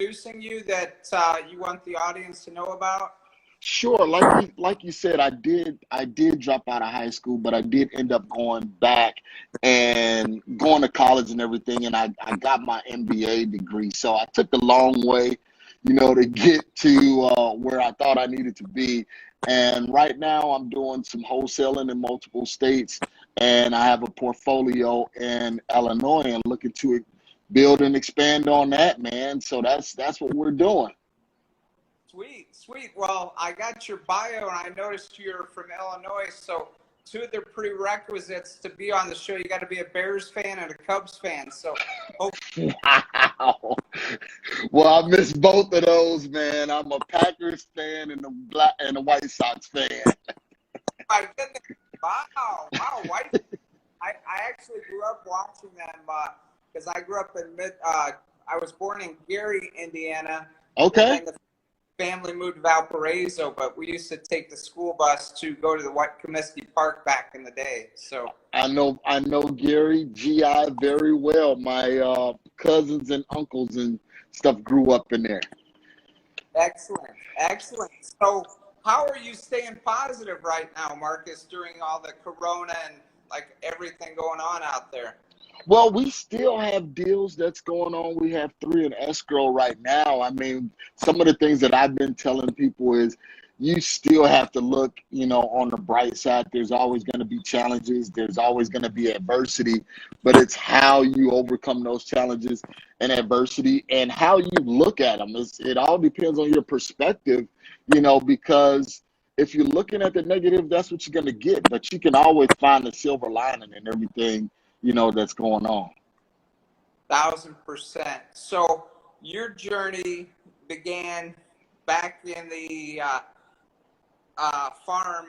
introducing you that you want the audience to know about? Sure, like you said, I did drop out of high school, but I did end up going back and going to college and everything, and I got my MBA degree. So I took the long way, to get to where I thought I needed to be. And right now I'm doing some wholesaling in multiple states, and I have a portfolio in Illinois and looking to build and expand on that, man. So that's what we're doing. Sweet, sweet. Well, I got your bio and I noticed you're from Illinois. So two of the prerequisites to be on the show, you got to be a Bears fan and a Cubs fan. So Wow. Well, I missed both of those, man. I'm a Packers fan and a White Sox fan. my goodness. Wow. White. I actually grew up watching them because I grew up I was born in Gary, Indiana. Okay. And the family moved to Valparaiso, but we used to take the school bus to go to the White Comiskey Park back in the day. So I know Gary GI very well. My cousins and uncles and stuff grew up in there. Excellent. So how are you staying positive right now, Marcus, during all the corona and like everything going on out there? Well, we still have deals that's going on. We have 3 in escrow right now. I mean, some of the things that I've been telling people is you still have to look, on the bright side. There's always going to be challenges. There's always going to be adversity, but it's how you overcome those challenges and adversity and how you look at them. It all depends on your perspective, because if you're looking at the negative, that's what you're going to get. But you can always find the silver lining in everything that's going on. 1000%. So your journey began back in the farm,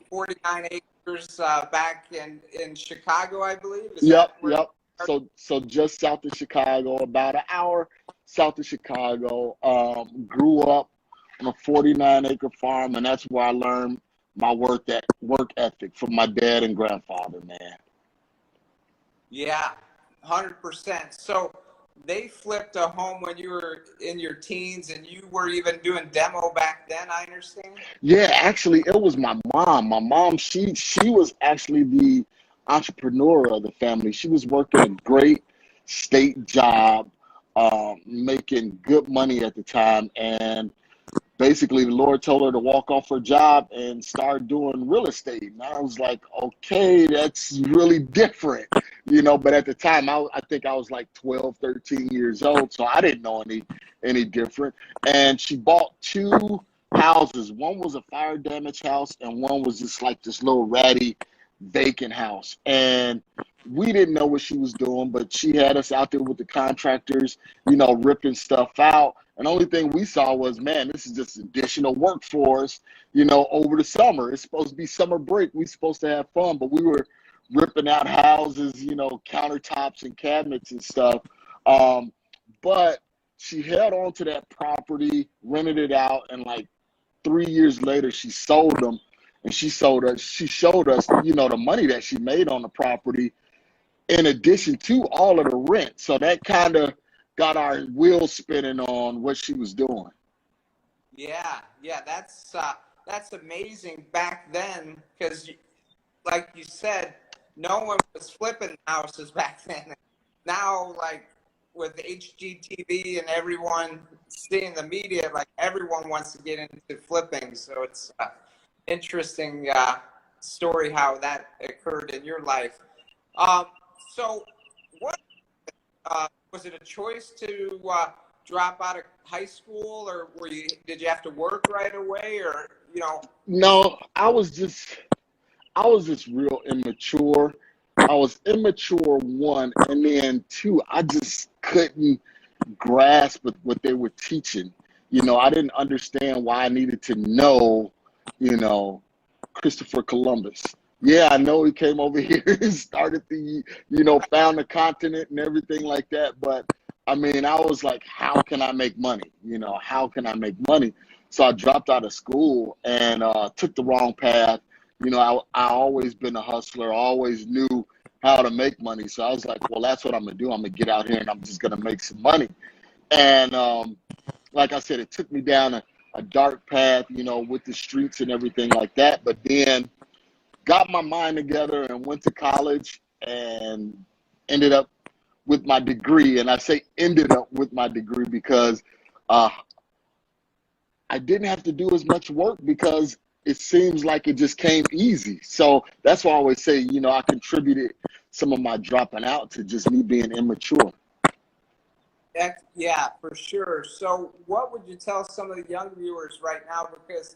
49 acres back in Chicago, I believe. Yep. So just south of Chicago, about an hour south of Chicago. Grew up on a 49-acre farm, and that's where I learned my work ethic from my dad and grandfather, man. Yeah, 100%. So they flipped a home when you were in your teens and you were even doing demo back then, I understand? Yeah, actually, it was my mom. My mom, she was actually the entrepreneur of the family. She was working a great state job, making good money at the time. And basically, the Lord told her to walk off her job and start doing real estate. And I was like, okay, that's really different, but at the time, I think I was like 12, 13 years old, so I didn't know any different. And she bought 2 houses. One was a fire damage house, and one was just like this little ratty vacant house. And we didn't know what she was doing, but she had us out there with the contractors, ripping stuff out. And the only thing we saw was, man, this is just additional work for us, over the summer. It's supposed to be summer break. We're supposed to have fun, but we were ripping out houses, countertops and cabinets and stuff. But she held on to that property, rented it out, and like 3 years later, she sold them. And she showed us, the money that she made on the property in addition to all of the rent. So that kind of got our wheels spinning on what she was doing. Yeah, that's amazing back then because, like you said, no one was flipping houses back then. Now, like with HGTV and everyone seeing the media, like everyone wants to get into flipping. So it's interesting story how that occurred in your life. So what was it a choice to drop out of high school, or did you have to work right away, or No, I was just real immature. I was immature, 1, and then 2, I just couldn't grasp what they were teaching. I didn't understand why I needed to know, Christopher Columbus. Yeah, I know he came over here and started found the continent and everything like that. But I mean, I was like, how can I make money? How can I make money? So I dropped out of school and took the wrong path. I always been a hustler, always knew how to make money. So I was like, well, that's what I'm going to do. I'm going to get out here and I'm just going to make some money. And like I said, it took me down a dark path, you know, with the streets and everything like that. But then got my mind together and went to college and ended up with my degree. And I say ended up with my degree because uh, I didn't have to do as much work because it seems like it just came easy. So that's why I always say, you know, I contributed some of my dropping out to just me being immature. Yeah, for sure. So, what would you tell some of the young viewers right now? Because,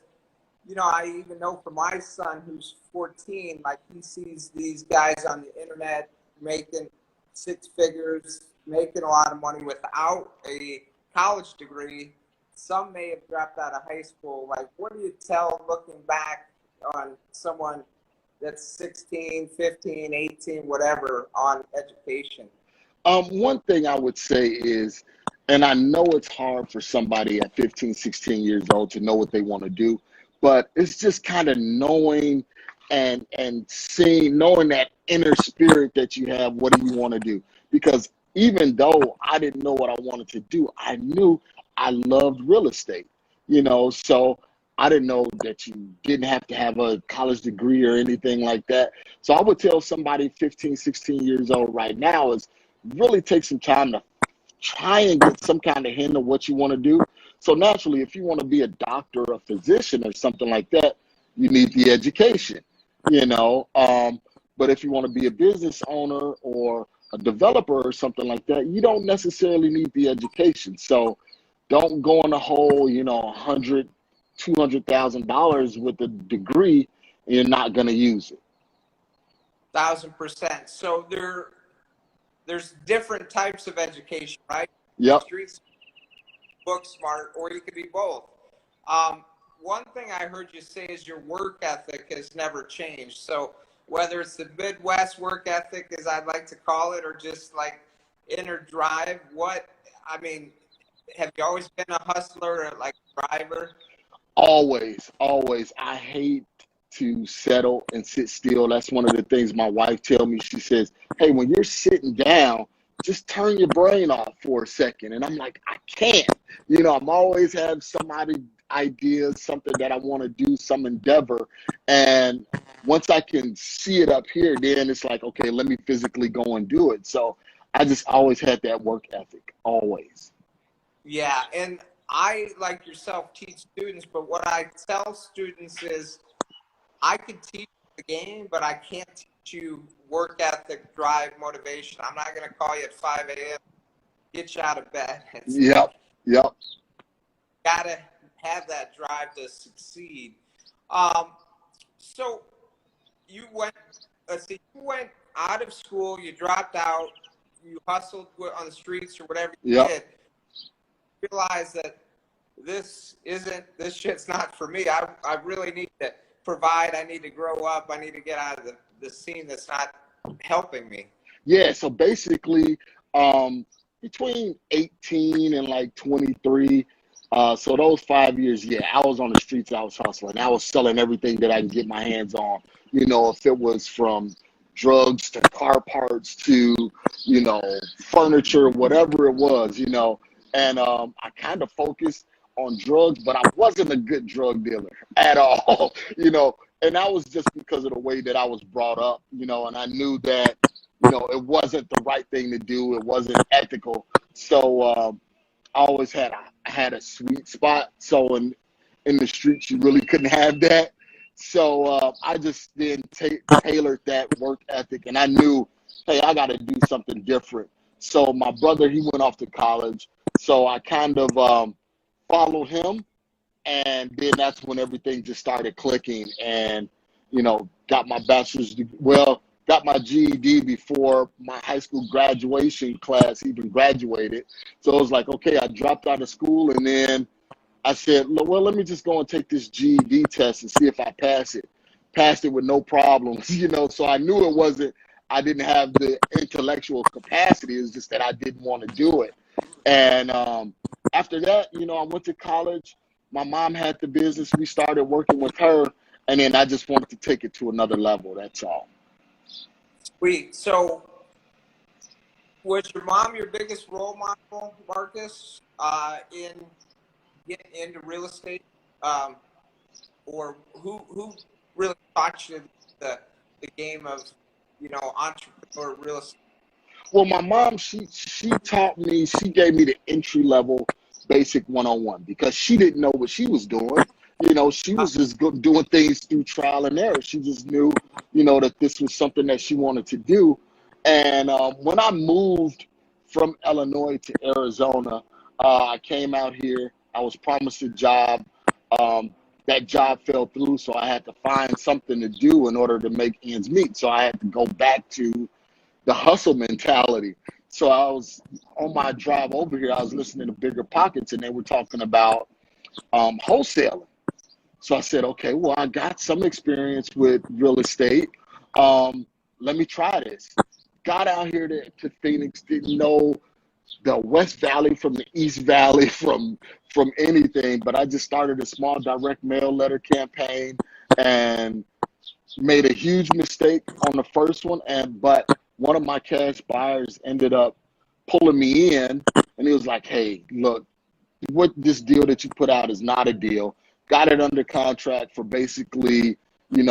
you know, I even know for my son who's 14, like he sees these guys on the internet making six figures, making a lot of money without a college degree. Some may have dropped out of high school. Like, what do you tell looking back on someone that's 16, 15, 18, whatever, on education? One thing I would say is, and I know it's hard for somebody at 15, 16 years old to know what they want to do, but it's just kind of knowing and seeing, knowing that inner spirit that you have. What do you want to do? Because even though I didn't know what I wanted to do, I knew I loved real estate, you know, so I didn't know that you didn't have to have a college degree or anything like that. So I would tell somebody 15, 16 years old right now is really take some time to try and get some kind of hint of what you want to do. So naturally, if you want to be a doctor, a physician, or something like that, you need the education, you know. But if you want to be a business owner or a developer or something like that, you don't necessarily need the education. So don't go in a hole, you know, $200,000 with a degree, and you're not going to use it. 1,000%. So there's different types of education, right? Yep. Street book smart, or you could be both. One thing I heard you say is your work ethic has never changed. So whether it's the Midwest work ethic, as I'd like to call it, or just like inner drive, I mean, have you always been a hustler or like a driver? Always, always. I hate to settle and sit still. That's one of the things my wife tells me. She says, "Hey, when you're sitting down, just turn your brain off for a second." And I'm like, I can't. You know, I'm always have ideas, something that I want to do, some endeavor. And once I can see it up here, then it's like, okay, let me physically go and do it. So I just always had that work ethic, always. Yeah, and I, like yourself, teach students, but what I tell students is I could teach the game, but I can't teach you work ethic, drive, motivation. I'm not going to call you at 5 a.m., get you out of bed. It's Yep, like, yep. got to have that drive to succeed. So you went, let's see, you went out of school, you dropped out, you hustled on the streets or whatever you Yep. did. Realize that this shit's not for me. I really need to provide. I need to grow up. I need to get out of the scene that's not helping me. Yeah, so basically, between 18 and like 23, so those 5 years, yeah, I was on the streets, I was hustling. I was selling everything that I can get my hands on. You know, if it was from drugs to car parts to, you know, furniture, whatever it was, you know. And I kind of focused on drugs, but I wasn't a good drug dealer at all, you know. And that was just because of the way that I was brought up, you know, and I knew that, you know, it wasn't the right thing to do. It wasn't ethical. So I always had a sweet spot. So in the streets, you really couldn't have that. So I just then tailored that work ethic, and I knew, hey, I got to do something different. So my brother, he went off to college. So I kind of followed him, and then that's when everything just started clicking. And you know, got my bachelor's degree. Well, got my GED before my high school graduation class even graduated. So it was like, okay, I dropped out of school, and then I said, well, let me just go and take this GED test and see if I pass it. Passed it with no problems, you know. So I knew it wasn't. I didn't have the intellectual capacity. It's just that I didn't want to do it. And after that, you know, I went to college. My mom had the business. We started working with her, and then I just wanted to take it to another level. That's all. Sweet. So Was your mom your biggest role model, Marcus, in getting into real estate? Or who really taught you the game of, entrepreneur real estate? Well, my mom, she taught me, she gave me the entry level basic 101 because she didn't know what she was doing. She was just doing things through trial and error. She just knew, that this was something that she wanted to do. And when I moved from Illinois to Arizona, I came out here. I was promised a job. Um, that job fell through, so I had to find something to do in order to make ends meet. So I had to go back to the hustle mentality. So I was on my drive over here, I was listening to Bigger Pockets, and they were talking about wholesaling. So I said, okay, well, I got some experience with real estate. Let me try this. Got out here to Phoenix, didn't know the West Valley from the East Valley from anything, but I just started a small direct mail letter campaign and made a huge mistake on the first one. But one of my cash buyers ended up pulling me in, and he was like, hey, look, what this deal that you put out is not a deal. Got it under contract for basically, the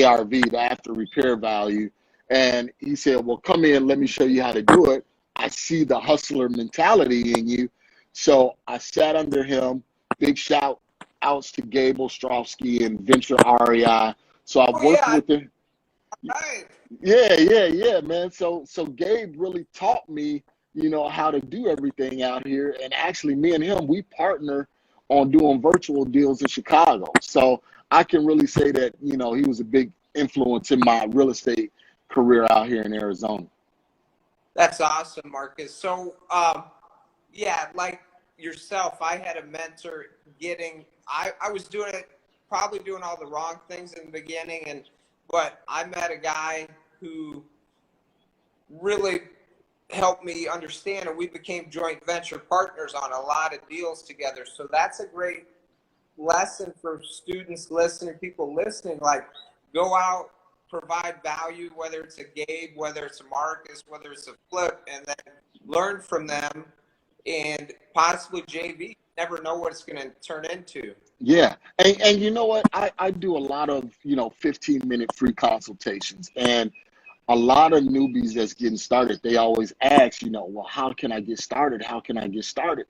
ARV, the after repair value. And he said, well, come in, let me show you how to do it. I see the hustler mentality in you. So I sat under him. Big shout outs to Gabe Ostrowski and Venture REI. So I worked with him. Right. Yeah, man. So Gabe really taught me, how to do everything out here. And actually, me and him, we partner on doing virtual deals in Chicago. So I can really say that, he was a big influence in my real estate career out here in Arizona. That's awesome, Marcus. So, like yourself, I had a mentor I was probably doing all the wrong things in the beginning, but I met a guy who really helped me understand, and we became joint venture partners on a lot of deals together. So that's a great lesson for students listening, people listening, like go out, provide value, whether it's a Gabe, whether it's a Marcus, whether it's a Flip, and then learn from them and possibly JV. Never know what it's going to turn into. Yeah. And you know what? I do a lot of, 15-minute free consultations. And a lot of newbies that's getting started, they always ask, well, how can I get started? How can I get started?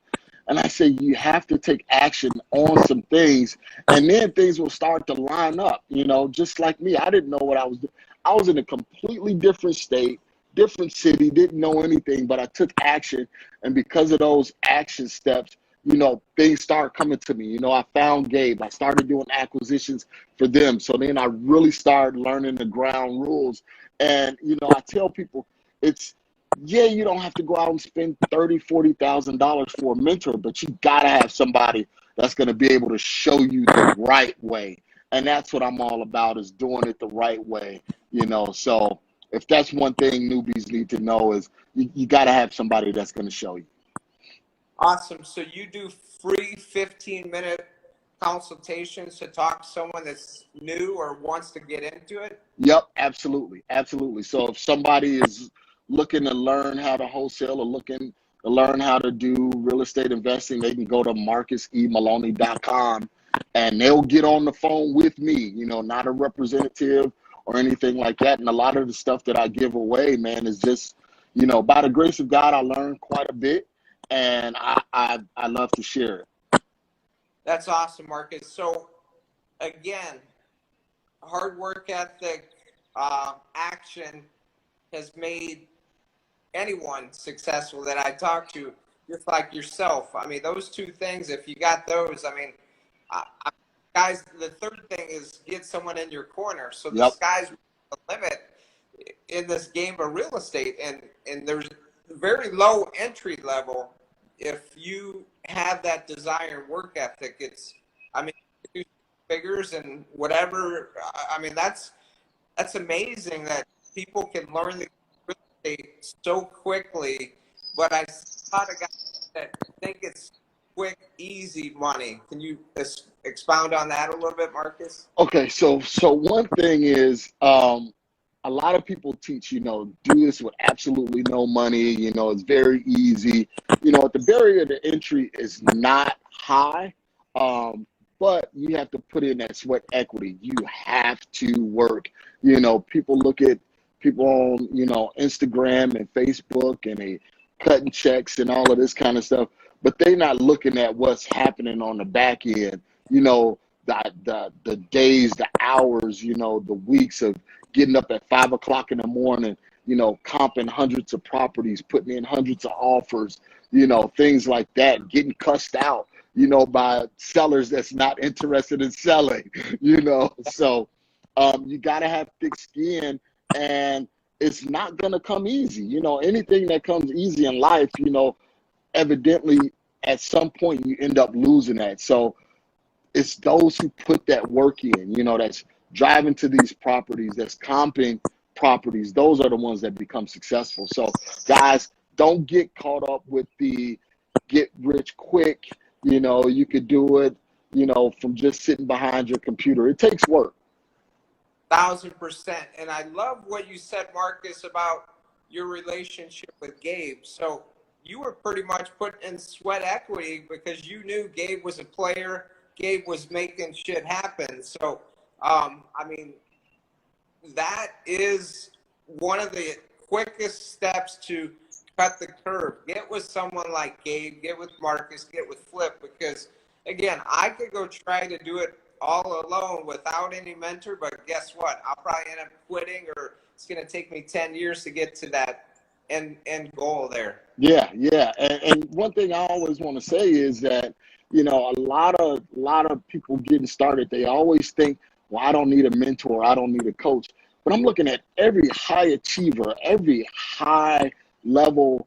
And I say, you have to take action on some things, and then things will start to line up. Just like me, I didn't know what I was doing. I was in a completely different state, different city, didn't know anything, but I took action. And because of those action steps, things start coming to me. I found Gabe. I started doing acquisitions for them. So then I really started learning the ground rules. And, I tell people you don't have to go out and spend $30,000, $40,000 for a mentor, but you got to have somebody that's going to be able to show you the right way. And that's what I'm all about, is doing it the right way. So if that's one thing newbies need to know, is you got to have somebody that's going to show you. Awesome. So you do free 15-minute consultations to talk to someone that's new or wants to get into it? Yep, absolutely. So if somebody is looking to learn how to wholesale or looking to learn how to do real estate investing, they can go to marcusemaloney.com and they'll get on the phone with me, not a representative or anything like that. And a lot of the stuff that I give away, man, is just, by the grace of God, I learned quite a bit, and I love to share it. That's awesome, Marcus. So again, hard work ethic, action has made anyone successful that I talk to, just like yourself. I mean, those two things, if you got those, guys, the third thing is get someone in your corner. So the sky's the limit in this game of real estate. And there's very low entry level. If you have that desire and work ethic, figures and whatever. That's amazing that people can learn the real estate so quickly. But I saw a guy that think it's quick, easy money. Can you expound on that a little bit, Marcus? Okay, so one thing is a lot of people teach, do this with absolutely no money. It's very easy. The barrier to entry is not high, but you have to put in that sweat equity. You have to work. People look at people on, Instagram and Facebook, and they cutting checks and all of this kind of stuff, but they're not looking at what's happening on the back end. The days, the hours, the weeks of getting up at 5 o'clock in the morning, comping hundreds of properties, putting in hundreds of offers, things like that, getting cussed out, by sellers that's not interested in selling, So you got to have thick skin, and it's not going to come easy. Anything that comes easy in life, evidently at some point you end up losing that. So it's those who put that work in, that's driving to these properties, that's comping properties. Those are the ones that become successful. So guys, don't get caught up with the get rich quick. You could do it, from just sitting behind your computer. It takes work. 1,000%. And I love what you said, Marcus, about your relationship with Gabe. So you were pretty much put in sweat equity because you knew Gabe was a player. Gabe was making shit happen. So, that is one of the quickest steps to cut the curve. Get with someone like Gabe, get with Marcus, get with Flip, because, again, I could go try to do it all alone without any mentor, but guess what? I'll probably end up quitting, or it's going to take me 10 years to get to that end goal there. Yeah. And one thing I always want to say is that, a lot of people getting started, they always think, well, I don't need a mentor, I don't need a coach. But I'm looking at every high achiever, every high level,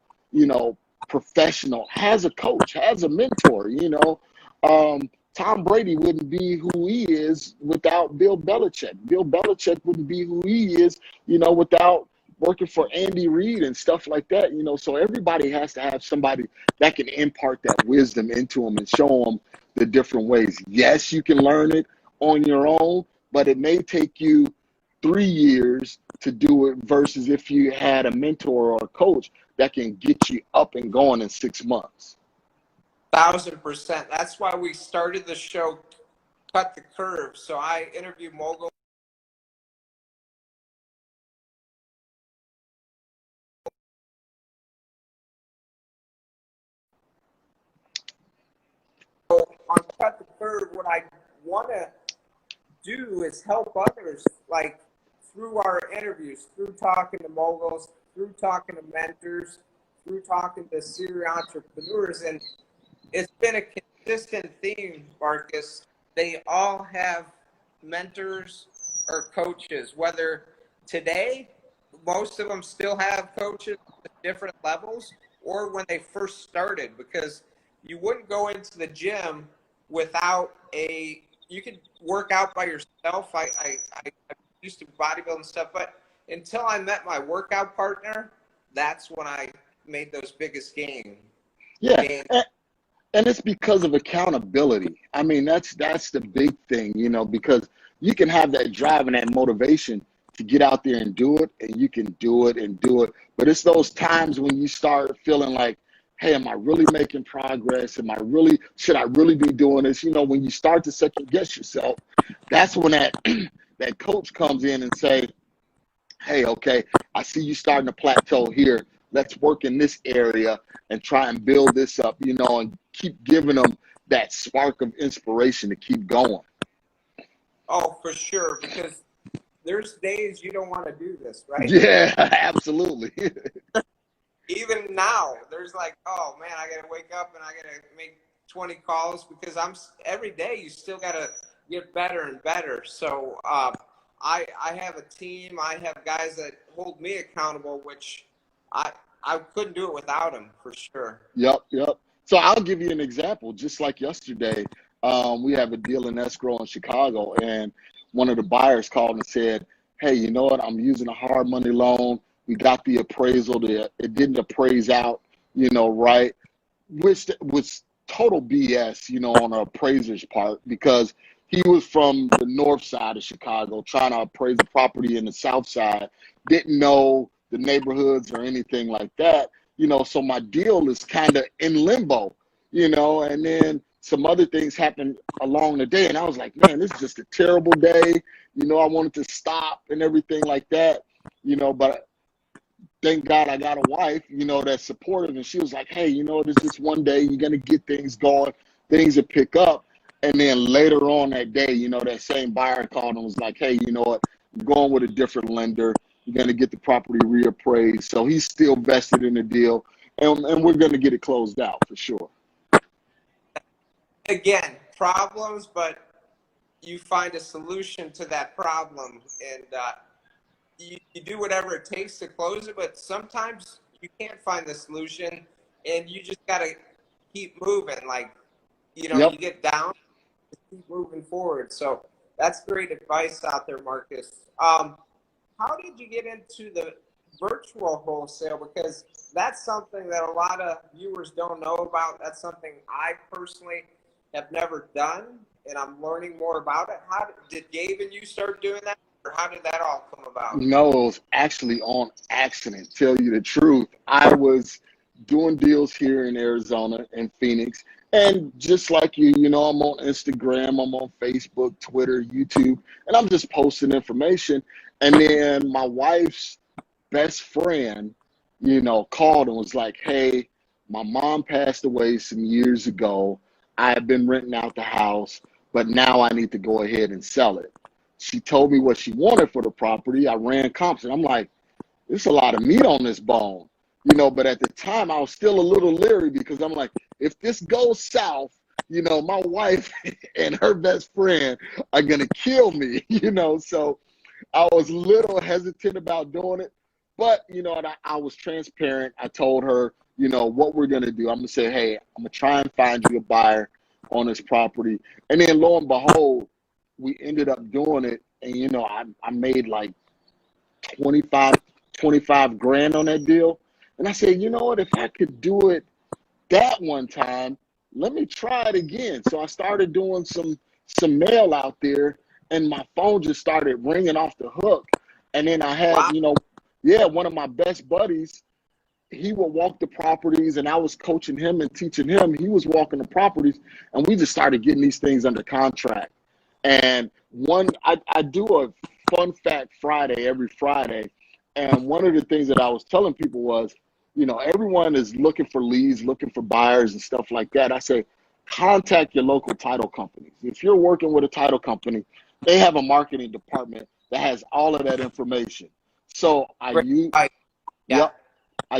professional has a coach, has a mentor. Tom Brady wouldn't be who he is without Bill Belichick. Bill Belichick wouldn't be who he is, without working for Andy Reid and stuff like that. So everybody has to have somebody that can impart that wisdom into them and show them the different ways. Yes, you can learn it on your own, but it may take you 3 years to do it versus if you had a mentor or a coach that can get you up and going in 6 months. 1,000%. That's why we started the show, Cut the Curve. So I interview mogul. So on Cut the Curve, what I want to do is help others, like through our interviews, through talking to moguls, through talking to mentors, through talking to serial entrepreneurs. And it's been a consistent theme, Marcus. They all have mentors or coaches, whether today, most of them still have coaches at different levels, or when they first started, because you wouldn't go into the gym without you could work out by yourself. I used to bodybuild and stuff, but until I met my workout partner, that's when I made those biggest gains. Yeah. And it's because of accountability. I mean, that's the big thing, because you can have that drive and that motivation to get out there and do it, and you can do it and do it. But it's those times when you start feeling like, hey, am I really making progress? Should I really be doing this? When you start to second guess yourself, that's when that coach comes in and say, hey, okay, I see you starting to plateau here. Let's work in this area and try and build this up, and keep giving them that spark of inspiration to keep going. Oh, for sure, because there's days you don't want to do this, right? Yeah, absolutely. Even now, there's like, oh man, I got to wake up and I got to make 20 calls, because every day you still got to get better and better. So I have a team. I have guys that hold me accountable, which I couldn't do it without them, for sure. Yep. So I'll give you an example. Just like yesterday, we have a deal in escrow in Chicago, and one of the buyers called and said, hey, you know what? I'm using a hard money loan. We got the appraisal. It didn't appraise out, right? Which was total BS, on an appraiser's part, because He was from the north side of Chicago trying to appraise a property in the south side, didn't know the neighborhoods or anything like that, so my deal is kind of in limbo, and then some other things happened along the day, and I was like, man, this is just a terrible day. I wanted to stop and everything like that, but thank God I got a wife, that's supportive, and she was like, hey, it's just one day, you're going to get things going, things will pick up. And then later on that day, that same buyer called and was like, hey, you know what, I'm going with a different lender. You're going to get the property reappraised. So he's still vested in the deal, and we're going to get it closed out for sure. Again, problems, but you find a solution to that problem, and you do whatever it takes to close it, but sometimes you can't find the solution, and you just got to keep moving. Like, Yep. you get down, keep moving forward. So that's great advice out there, Marcus. How did you get into the virtual wholesale? Because that's something that a lot of viewers don't know about. That's something I personally have never done, and I'm learning more about it. How did Gabe and you start doing that, or how did that all come about? No, it was actually on accident. Tell you the truth, I was doing deals here in Arizona and Phoenix, and just like you, I'm on Instagram, I'm on Facebook, Twitter, YouTube, and I'm just posting information. And then my wife's best friend, called and was like, hey, my mom passed away some years ago. I have been renting out the house, but now I need to go ahead and sell it. She told me what she wanted for the property. I ran comps, and I'm like, there's a lot of meat on this bone, but at the time I was still a little leery because I'm like, if this goes south, my wife and her best friend are going to kill me, so I was a little hesitant about doing it, but, I was transparent. I told her, what we're going to do. I'm going to say, hey, I'm going to try and find you a buyer on this property. And then lo and behold, we ended up doing it. And, I made like 25 grand on that deal. And I said, you know what, if I could do it that one time, let me try it again. So I started doing some mail out there, and my phone just started ringing off the hook. And then I had, one of my best buddies, he would walk the properties, and I was coaching him and teaching him. He was walking the properties, and we just started getting these things under contract. And I do a fun fact Friday every Friday. And one of the things that I was telling people was, everyone is looking for leads, looking for buyers and stuff like that. I say, contact your local title companies. If you're working with a title company, they have a marketing department that has all of that information. So I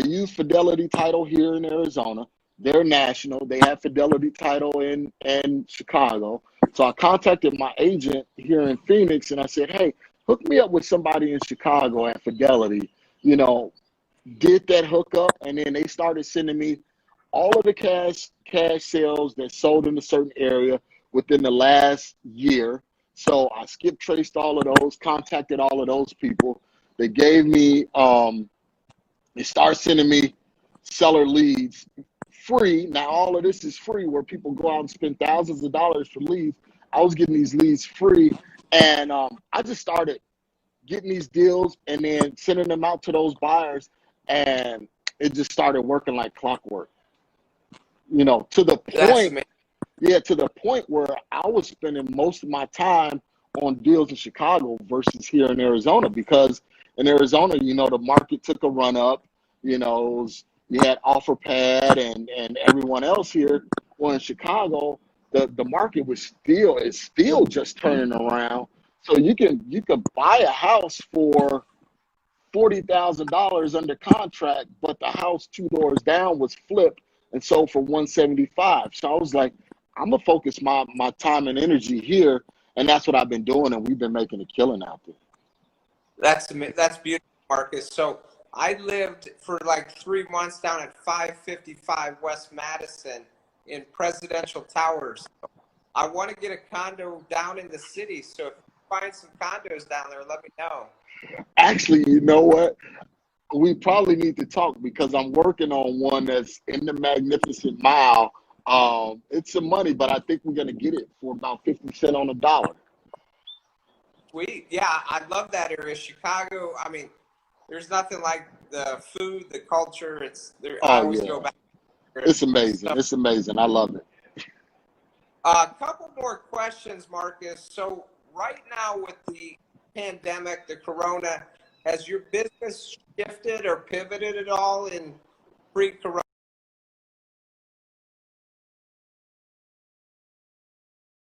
use Fidelity Title here in Arizona. They're national. They have Fidelity Title in Chicago. So I contacted my agent here in Phoenix, and I said, hey, hook me up with somebody in Chicago at Fidelity. Did that hookup, and then they started sending me all of the cash sales that sold in a certain area within the last year. So I skip traced all of those, contacted all of those people. They gave me, they started sending me seller leads free. Now all of this is free, where people go out and spend thousands of dollars for leads. I was getting these leads free, and I just started getting these deals and then sending them out to those buyers, and it just started working like clockwork. To the point where I was spending most of my time on deals in Chicago versus here in Arizona, because in Arizona, the market took a run up. You had OfferPad and everyone else here. Well, in Chicago, the market is still just turning around. So you can buy a house for $40,000 under contract, but the house 2 doors down was flipped and sold for $175,000. So I was like, I'm gonna focus my time and energy here, and that's what I've been doing, and we've been making a killing out there. That's beautiful, Marcus. So I lived for like 3 months down at 555 West Madison in Presidential Towers. I want to get a condo down in the city. So if you find some condos down there, let me know. Actually, you know what? We probably need to talk, because I'm working on one that's in the Magnificent Mile It's some money, but I think we're gonna get it for about 50 cents on the dollar. Sweet. Yeah, I love that area. Chicago, I mean, there's nothing like the food, the culture. It's there. I Oh always yeah, go back there. it's amazing. Stuff. It's amazing. I love it. A couple more questions, Marcus. So right now with the pandemic, the corona, has your business shifted or pivoted at all in pre-corona